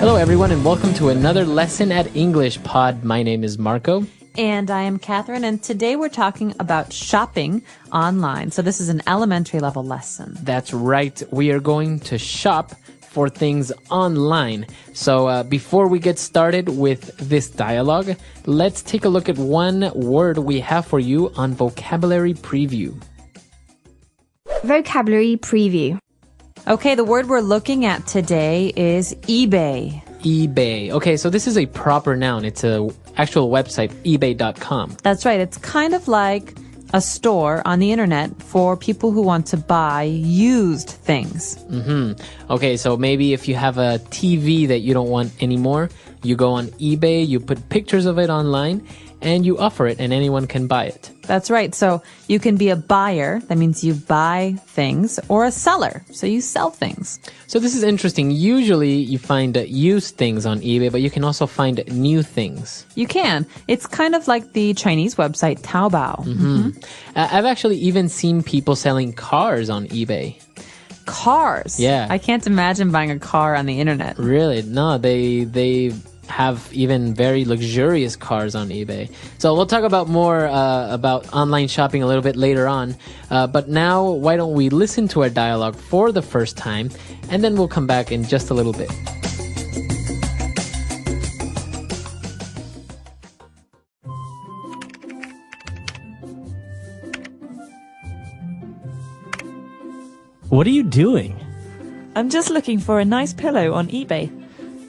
Hello, everyone, and welcome to another lesson at English Pod. My name is Marco. And I am Catherine, and today we're talking about shopping online. So this is an elementary level lesson. That's right. We are going to shop for things online. So before we get started with this dialogue, let's take a look at one word we have for you on Vocabulary Preview. Vocabulary Preview. Okay, the word we're looking at today is eBay. eBay. Okay, so this is a proper noun. It's an actual website, ebay.com. That's right. It's kind of like a store on the internet for people who want to buy used things. Okay, so maybe if you have a TV that you don't want anymore, you go on eBay, you put pictures of it online, and you offer it, and anyone can buy it. That's right. So you can be a buyer. That means you buy things, or a seller. So you sell things. So this is interesting. Usually you find used things on eBay, but you can also find new things. You can. It's kind of like the Chinese website Taobao. I've actually even seen people selling cars on eBay. Cars? Yeah. I can't imagine buying a car on the internet. Really? No, they have even very luxurious cars on eBay. So we'll talk about more about online shopping a little bit later on. But now, why don't we listen to our dialogue for the first time, and then we'll come back in just a little bit. What are you doing? I'm just looking for a nice pillow on eBay.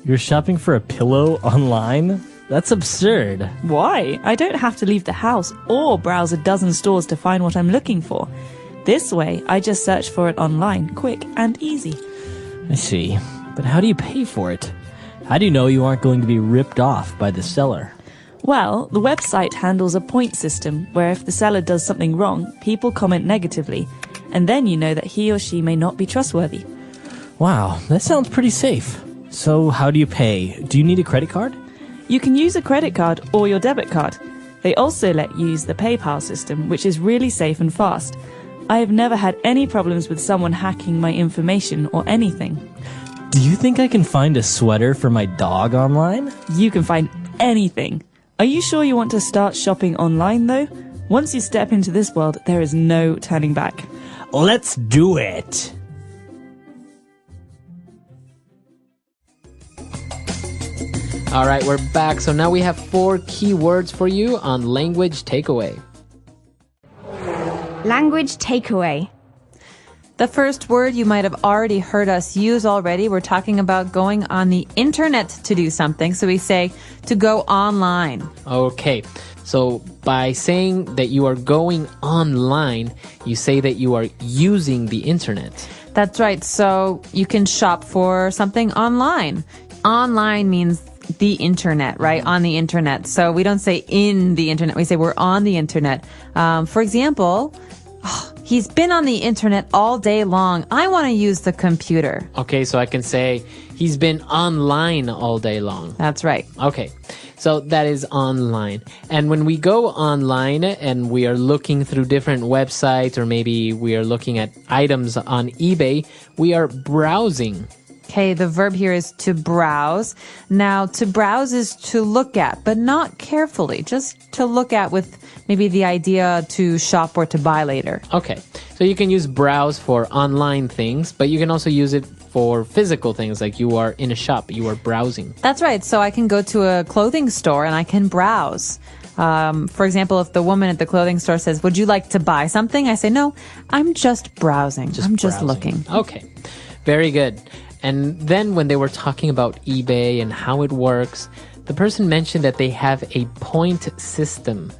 You're shopping for a pillow online? That's absurd. Why? I don't have to leave the house or browse a dozen stores to find what I'm looking for. This way, I just search for it online, quick and easy. I see. But how do you pay for it? How do you know you aren't going to be ripped off by the seller? Well, the website handles a point system where if the seller does something wrong, people comment negatively, and then you know that he or she may not be trustworthy. Wow, that sounds pretty safe. So how do you pay? Do you need a credit card? You can use a credit card or your debit card. They also let you use the PayPal system, which is really safe and fast. I have never had any problems with someone hacking my information or anything. Do you think I can find a sweater for my dog online? You can find anything. Are you sure you want to start shopping online, though? Once you step into this world, there is no turning back. Let's do it! All right, we're back. So now we have 4 key words for you on Language Takeaway. Language Takeaway. The first word you might have already heard us use already. We're talking about going on the internet to do something. So we say to go online. Okay, so by saying that you are going online, you say that you are using the internet. That's right. So you can shop for something online. Online means the internet, right? On the internet. So we don't say in the internet. We say we're on the internet. For example, he's been on the internet all day long. I want to use the computer. Okay, so I can say he's been online all day long. That's right. Okay, so that is online. And when we go online and we are looking through different websites, or maybe we are looking at items on eBay, we are browsing. Okay, the verb here is to browse. Now, to browse is to look at, but not carefully, just to look at with maybe the idea to shop or to buy later. Okay, so you can use browse for online things, but you can also use it for physical things, like you are in a shop, you are browsing. That's right. So I can go to a clothing store and I can browse. For example, if the woman at the clothing store says, "Would you like to buy something?" I say, "No, I'm just browsing. I'm just looking." Okay, very good. And then when they were talking about eBay and how it works, the person mentioned that they have a point system.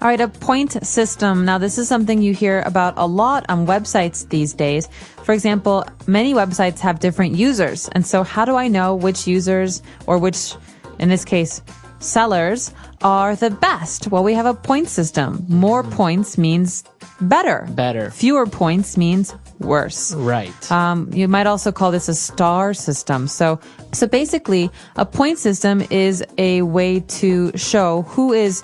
All right, a point system. Now, this is something you hear about a lot on websites these days. For example, many websites have different users. And so how do I know which users, or which, in this case, sellers, are the best? Well, we have a point system. More points means better. Better. Fewer points means worse. Right. You might also call this a star system. So basically, a point system is a way to show who is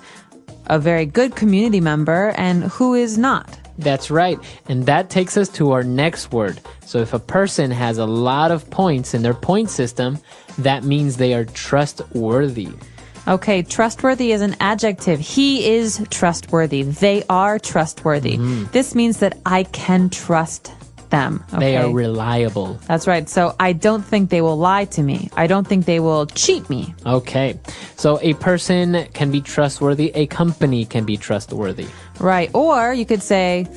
a very good community member and who is not. That's right. And that takes us to our next word. So if a person has a lot of points in their point system, that means they are trustworthy. Okay, trustworthy is an adjective. He is trustworthy. They are trustworthy. This means that I can trust them. Okay? They are reliable. That's right. So I don't think they will lie to me. I don't think they will cheat me. Okay. So a person can be trustworthy. A company can be trustworthy. Right. Or you could say,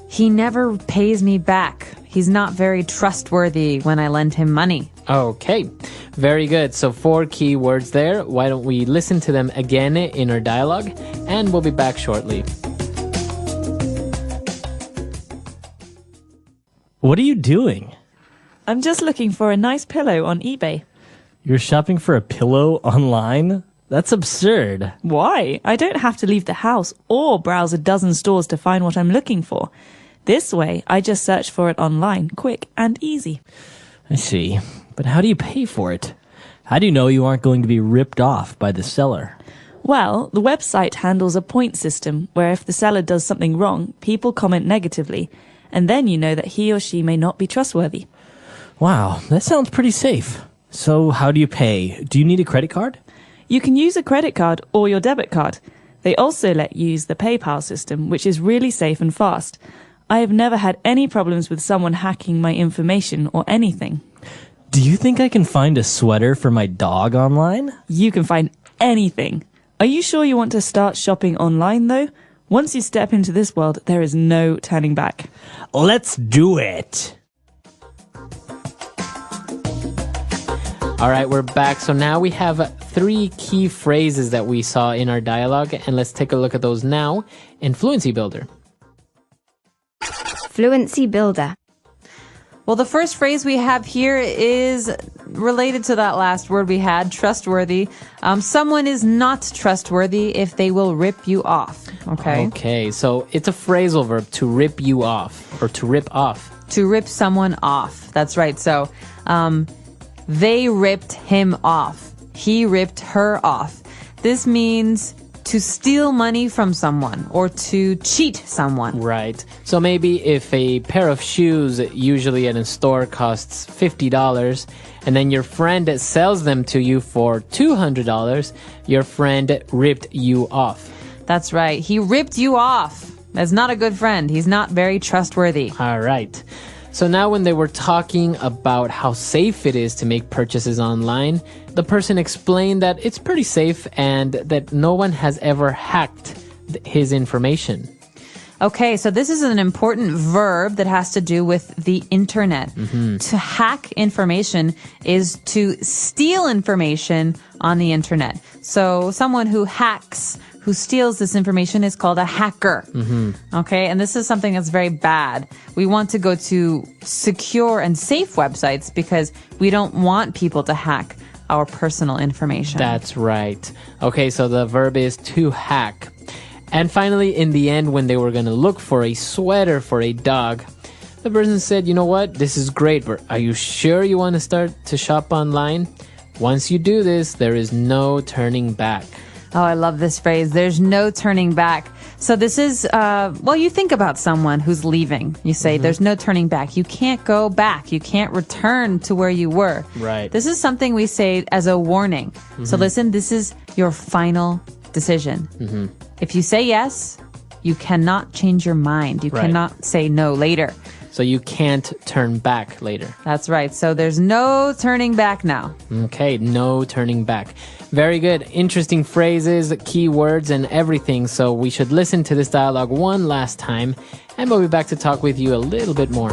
he never pays me back. He's not very trustworthy when I lend him money. Okay, very good. So 4 key words there. Why don't we listen to them again in our dialogue, and we'll be back shortly. What are you doing? I'm just looking for a nice pillow on eBay. You're shopping for a pillow online? That's absurd. Why? I don't have to leave the house or browse a dozen stores to find what I'm looking for. This way, I just search for it online, quick and easy. I see. But how do you pay for it? How do you know you aren't going to be ripped off by the seller? Well, the website handles a point system where if the seller does something wrong, people comment negatively, and then you know that he or she may not be trustworthy. Wow, that sounds pretty safe. So how do you pay? Do you need a credit card? You can use a credit card or your debit card. They also let you use the PayPal system, which is really safe and fast. I have never had any problems with someone hacking my information or anything. Do you think I can find a sweater for my dog online? You can find anything. Are you sure you want to start shopping online, though? Once you step into this world, there is no turning back. Let's do it! All right, we're back. So now we have 3 key phrases that we saw in our dialogue, and let's take a look at those now in Fluency Builder. Fluency Builder. Well, the first phrase we have here is related to that last word we had, trustworthy. Someone is not trustworthy if they will rip you off. Okay. Okay, so it's a phrasal verb, to rip you off, or to rip off. To rip someone off. That's right. So, they ripped him off. He ripped her off. This means to steal money from someone or to cheat someone. Right. So maybe if a pair of shoes usually at a store costs $50 and then your friend sells them to you for $200, your friend ripped you off. That's right. He ripped you off. That's not a good friend. He's not very trustworthy. All right. So now when they were talking about how safe it is to make purchases online, the person explained that it's pretty safe and that no one has ever hacked his information. Okay, so this is an important verb that has to do with the internet. To hack information is to steal information on the internet. So someone who hacks, who steals this information is called a hacker. Okay, and this is something that's very bad. We want to go to secure and safe websites because we don't want people to hack our personal information. That's right. Okay, so the verb is to hack. And finally, in the end, when they were going to look for a sweater for a dog, the person said, you know what, this is great, but are you sure you want to start to shop online? Once you do this, there is no turning back. Oh, I love this phrase. There's no turning back. So this is, well, you think about someone who's leaving. You say, there's no turning back. You can't go back. You can't return to where you were. Right. This is something we say as a warning. So listen, this is your final decision. If you say yes, you cannot change your mind. You cannot say no later. So you can't turn back later. That's right. So there's no turning back now. Okay, no turning back. Very good. Interesting phrases, key words, and everything. So we should listen to this dialogue one last time, and we'll be back to talk with you a little bit more.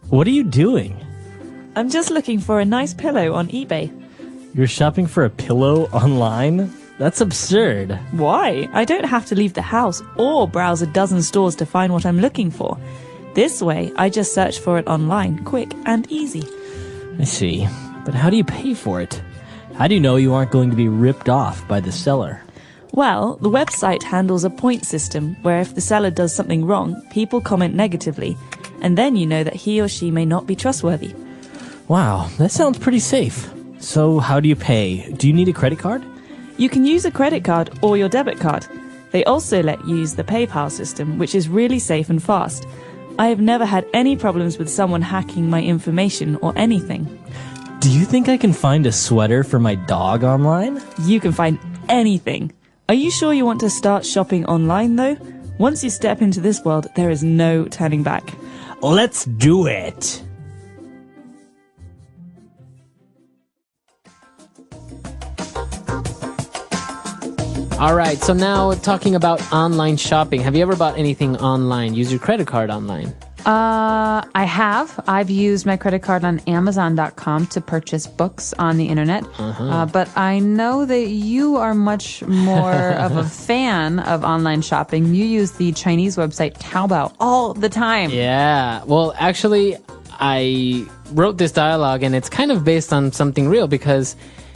What are you doing? I'm just looking for a nice pillow on eBay. You're shopping for a pillow online? That's absurd. Why? I don't have to leave the house or browse a dozen stores to find what I'm looking for. This way, I just search for it online, quick and easy. I see. But how do you pay for it? How do you know you aren't going to be ripped off by the seller? Well, the website handles a point system where if the seller does something wrong, people comment negatively, and then you know that he or she may not be trustworthy. Wow, that sounds pretty safe. So how do you pay? Do you need a credit card? You can use a credit card or your debit card. They also let you use the PayPal system, which is really safe and fast. I have never had any problems with someone hacking my information or anything. Do you think I can find a sweater for my dog online? You can find anything. Are you sure you want to start shopping online though? Once you step into this world, there is no turning back. Let's do it! All right, so now talking about online shopping. Have you ever bought anything online? Use your credit card online? I have. I've used my credit card on Amazon.com to purchase books on the internet. But I know that you are much more of a fan of online shopping. You use the Chinese website Taobao all the time. Yeah. Well, actually, I wrote this dialogue, and it's kind of based on something real because,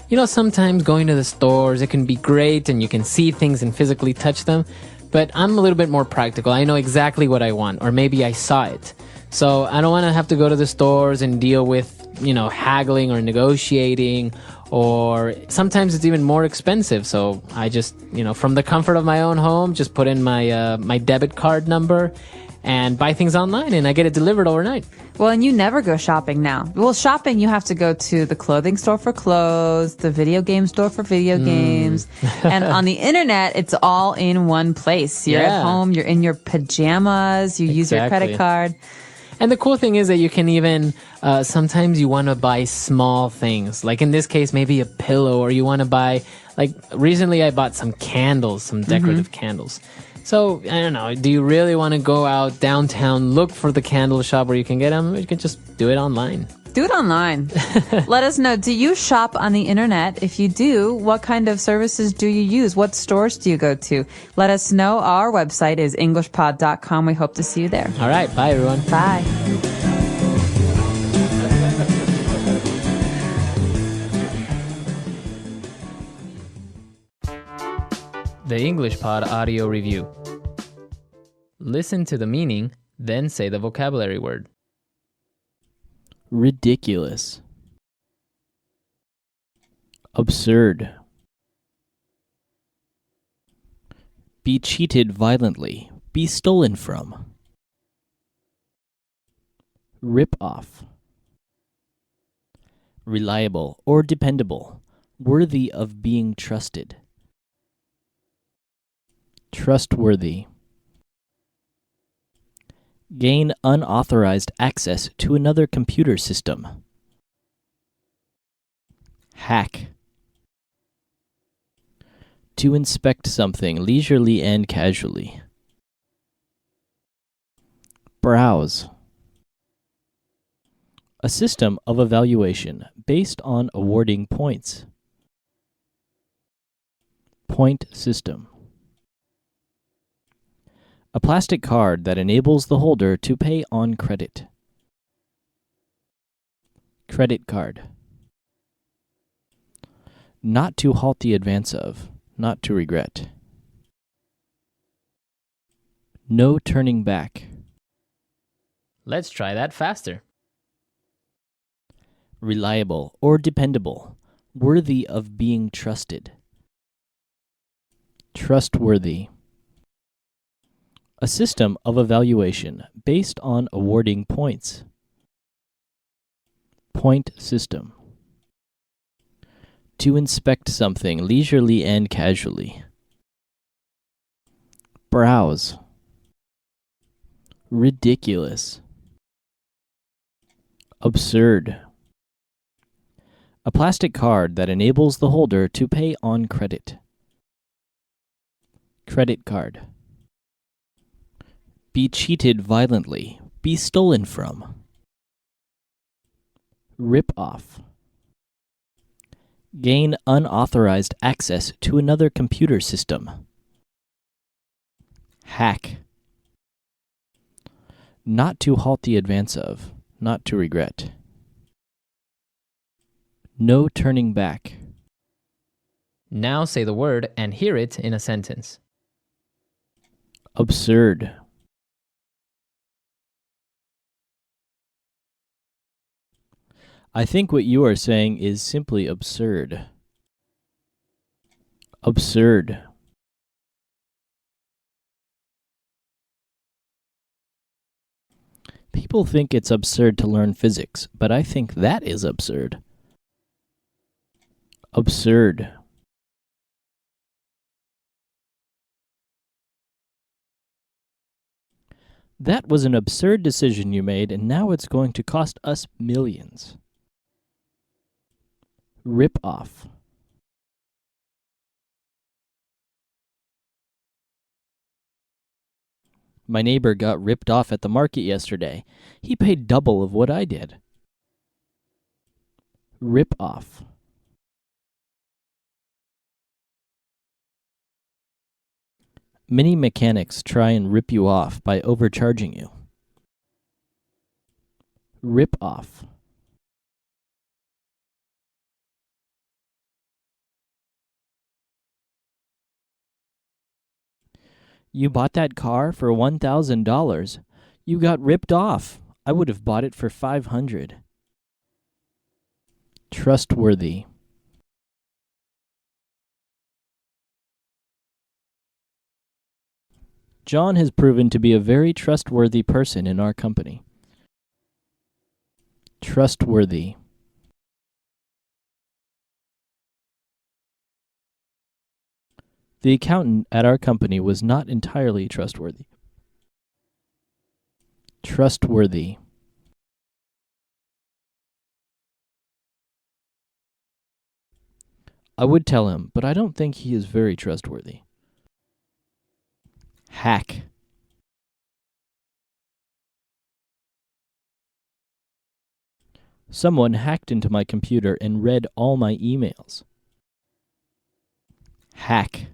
you know, sometimes going to the stores, it can be great and you can see things and physically touch them. But I'm a little bit more practical. I know exactly what I want, or maybe I saw it. So I don't want to have to go to the stores and deal with, you know, haggling or negotiating, or sometimes it's even more expensive. So I just, you know, from the comfort of my own home, just put in my my debit card number and buy things online, and I get it delivered overnight. Well, and you never go shopping now. Well, shopping, you have to go to the clothing store for clothes, the video game store for video games. And on the internet, it's all in one place. You're at home, you're in your pajamas, you use your credit card. And the cool thing is that you can even, sometimes you want to buy small things. Like in this case, maybe a pillow, or you want to buy, like recently I bought some candles, some decorative candles. So, I don't know, do you really want to go out downtown, look for the candle shop where you can get them? You can just do it online. Do it online. Let us know. Do you shop on the internet? If you do, what kind of services do you use? What stores do you go to? Let us know. Our website is englishpod.com. We hope to see you there. All right. Bye, everyone. Bye. The English Pod Audio Review. Listen to the meaning, then say the vocabulary word. Ridiculous. Absurd. Be cheated violently. Be stolen from. Rip off. Reliable or dependable. Worthy of being trusted. Trustworthy. Gain unauthorized access to another computer system. Hack. To inspect something leisurely and casually. Browse. A system of evaluation based on awarding points. Point system. A plastic card that enables the holder to pay on credit. Credit card. Not to halt the advance of, not to regret. No turning back. Let's try that faster. Reliable or dependable. Worthy of being trusted. Trustworthy. A system of evaluation based on awarding points. Point system. To inspect something leisurely and casually. Browse. Ridiculous. Absurd. A plastic card that enables the holder to pay on credit. Credit card. Be cheated violently. Be stolen from. Rip off. Gain unauthorized access to another computer system. Hack. Not to halt the advance of, not to regret. No turning back. Now say the word and hear it in a sentence. Absurd. I think what you are saying is simply absurd. Absurd. People think it's absurd to learn physics, but I think that is absurd. Absurd. That was an absurd decision you made, and now it's going to cost us millions. Rip off. My neighbor got ripped off at the market yesterday. He paid double of what I did. Rip off. Many mechanics try and rip you off by overcharging you. Rip off. You bought that car for $1,000. You got ripped off. I would have bought it for $500. Trustworthy. John has proven to be a very trustworthy person in our company. Trustworthy. The accountant at our company was not entirely trustworthy. Trustworthy. I would tell him, but I don't think he is very trustworthy. Hack. Someone hacked into my computer and read all my emails. Hack.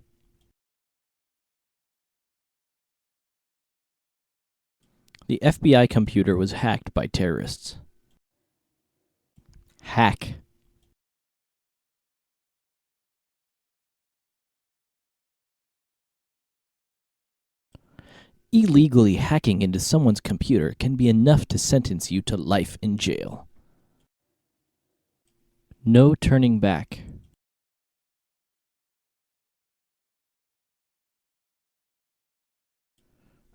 The FBI computer was hacked by terrorists. Hack. Illegally hacking into someone's computer can be enough to sentence you to life in jail. No turning back.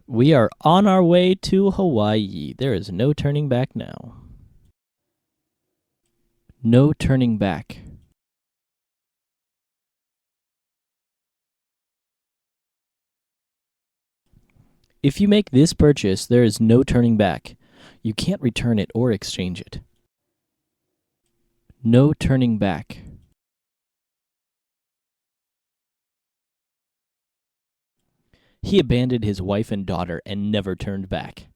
We are on our way to Hawaii. There is no turning back now. No turning back. If you make this purchase, there is no turning back. You can't return it or exchange it. No turning back. He abandoned his wife and daughter and never turned back.